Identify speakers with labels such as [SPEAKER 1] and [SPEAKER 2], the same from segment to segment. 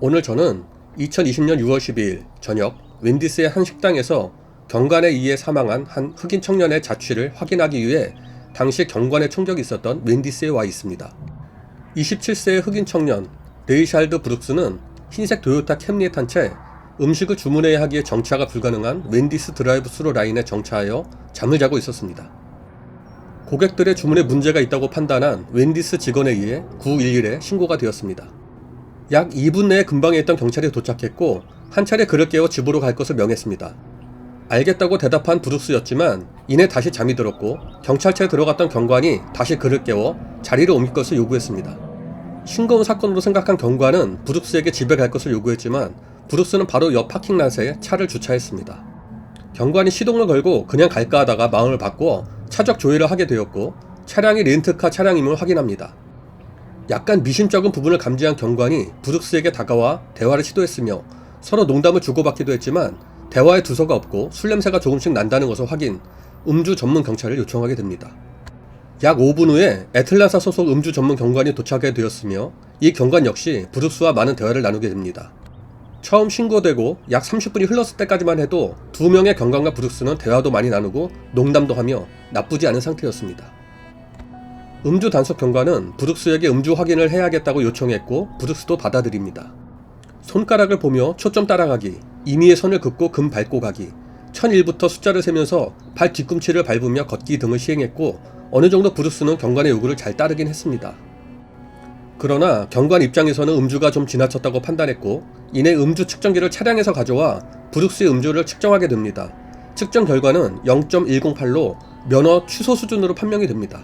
[SPEAKER 1] 오늘 저는 2020년 6월 12일 저녁 웬디스의 한 식당에서 경관에 의해 사망한 한 흑인 청년의 자취를 확인하기 위해 당시 경관에 총격이 있었던 웬디스에 와 있습니다. 27세의 흑인 청년 레이샬드 브룩스는 흰색 도요타 캠리에 탄 채 음식을 주문해야 하기에 정차가 불가능한 웬디스 드라이브 스루 라인에 정차하여 잠을 자고 있었습니다. 고객들의 주문에 문제가 있다고 판단한 웬디스 직원에 의해 911에 신고가 되었습니다. 약 2분 내에 근방에 있던 경찰이 도착했고 한 차례 그를 깨워 집으로 갈 것을 명했습니다. 알겠다고 대답한 브룩스였지만 이내 다시 잠이 들었고 경찰차에 들어갔던 경관이 다시 그를 깨워 자리를 옮길 것을 요구했습니다. 싱거운 사건으로 생각한 경관은 브룩스에게 집에 갈 것을 요구했지만 브룩스는 바로 옆 파킹랏에 차를 주차했습니다. 경관이 시동을 걸고 그냥 갈까 하다가 마음을 바꾸어 차적 조회를 하게 되었고 차량이 렌트카 차량임을 확인합니다. 약간 미심쩍은 부분을 감지한 경관이 브룩스에게 다가와 대화를 시도했으며 서로 농담을 주고받기도 했지만 대화에 두서가 없고 술 냄새가 조금씩 난다는 것을 확인, 음주 전문 경찰을 요청하게 됩니다. 약 5분 후에 애틀란타 소속 음주 전문 경관이 도착하게 되었으며 이 경관 역시 브룩스와 많은 대화를 나누게 됩니다. 처음 신고되고 약 30분이 흘렀을 때까지만 해도 두 명의 경관과 브룩스는 대화도 많이 나누고 농담도 하며 나쁘지 않은 상태였습니다. 음주 단속 경관은 브룩스에게 음주 확인을 해야겠다고 요청했고 브룩스도 받아들입니다. 손가락을 보며 초점 따라가기, 임의의 선을 긋고 금 밟고 가기, 1001부터 숫자를 세면서 발 뒤꿈치를 밟으며 걷기 등을 시행했고 어느 정도 브룩스는 경관의 요구를 잘 따르긴 했습니다. 그러나 경관 입장에서는 음주가 좀 지나쳤다고 판단했고 이내 음주 측정기를 차량에서 가져와 브룩스의 음주를 측정하게 됩니다. 측정 결과는 0.108로 면허 취소 수준으로 판명이 됩니다.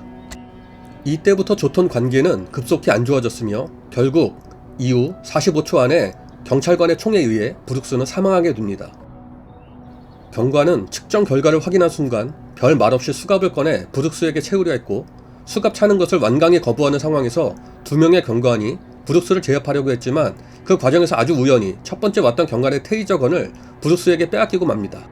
[SPEAKER 1] 이때부터 좋던 관계는 급속히 안 좋아졌으며 결국 이후 45초 안에 경찰관의 총에 의해 브룩스는 사망하게 됩니다. 경관은 측정 결과를 확인한 순간 별 말 없이 수갑을 꺼내 브룩스에게 채우려 했고 수갑 차는 것을 완강히 거부하는 상황에서 두 명의 경관이 브룩스를 제압하려고 했지만 그 과정에서 아주 우연히 첫 번째 왔던 경관의 테이저건을 브룩스에게 빼앗기고 맙니다.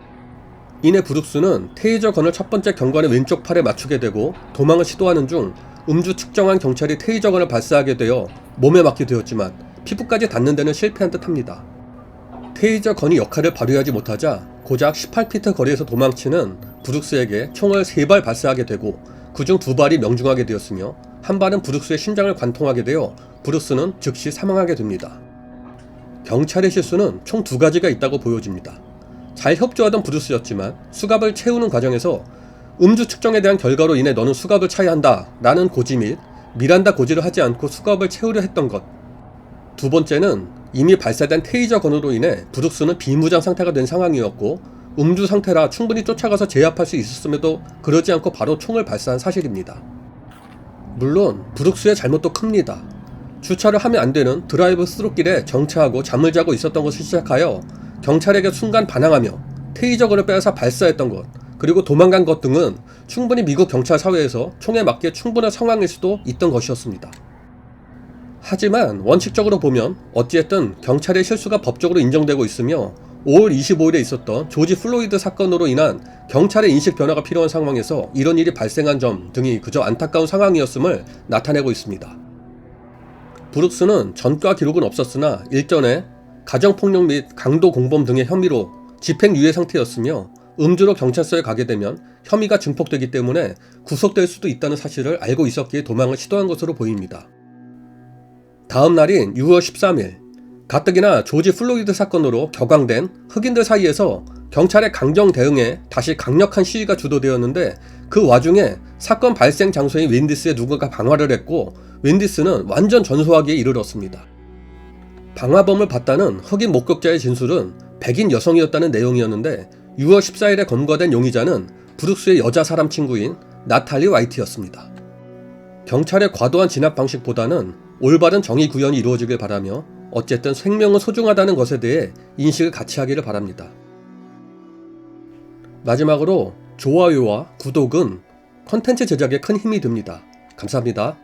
[SPEAKER 1] 이내 브룩스는 테이저건을 첫 번째 경관의 왼쪽 팔에 맞추게 되고 도망을 시도하는 중 음주 측정한 경찰이 테이저건을 발사하게 되어 몸에 맞게 되었지만 피부까지 닿는 데는 실패한 듯 합니다. 테이저건이 역할을 발휘하지 못하자 고작 18피트 거리에서 도망치는 브룩스에게 총을 3발 발사하게 되고 그중 2발이 명중하게 되었으며 한 발은 브룩스의 심장을 관통하게 되어 브룩스는 즉시 사망하게 됩니다. 경찰의 실수는 총 2가지가 있다고 보여집니다. 잘 협조하던 브룩스였지만 수갑을 채우는 과정에서 음주 측정에 대한 결과로 인해 너는 수갑을 차야 한다 라는 고지 및 미란다 고지를 하지 않고 수갑을 채우려 했던 것. 두 번째는 이미 발사된 테이저건으로 인해 브룩스는 비무장 상태가 된 상황이었고 음주 상태라 충분히 쫓아가서 제압할 수 있었음에도 그러지 않고 바로 총을 발사한 사실입니다. 물론 브룩스의 잘못도 큽니다. 주차를 하면 안 되는 드라이브 스루길에 정차하고 잠을 자고 있었던 것을 시작하여 경찰에게 순간 반항하며 테이저건을 빼앗아 발사했던 것 그리고 도망간 것 등은 충분히 미국 경찰 사회에서 총에 맞게 충분한 상황일 수도 있던 것이었습니다. 하지만 원칙적으로 보면 어찌됐든 경찰의 실수가 법적으로 인정되고 있으며 5월 25일에 있었던 조지 플로이드 사건으로 인한 경찰의 인식 변화가 필요한 상황에서 이런 일이 발생한 점 등이 그저 안타까운 상황이었음을 나타내고 있습니다. 브룩스는 전과 기록은 없었으나 일전에 가정폭력 및 강도 공범 등의 혐의로 집행유예 상태였으며 음주로 경찰서에 가게 되면 혐의가 증폭되기 때문에 구속될 수도 있다는 사실을 알고 있었기에 도망을 시도한 것으로 보입니다. 다음 날인 6월 13일 가뜩이나 조지 플로이드 사건으로 격앙된 흑인들 사이에서 경찰의 강경 대응에 다시 강력한 시위가 주도되었는데 그 와중에 사건 발생 장소인 웬디스에 누군가 방화를 했고 웬디스는 완전 전소하기에 이르렀습니다. 방화범을 봤다는 흑인 목격자의 진술은 백인 여성이었다는 내용이었는데 6월 14일에 검거된 용의자는 브룩스의 여자 사람 친구인 나탈리 화이트였습니다. 경찰의 과도한 진압 방식보다는 올바른 정의 구현이 이루어지길 바라며 어쨌든 생명은 소중하다는 것에 대해 인식을 같이 하기를 바랍니다. 마지막으로 좋아요와 구독은 컨텐츠 제작에 큰 힘이 됩니다. 감사합니다.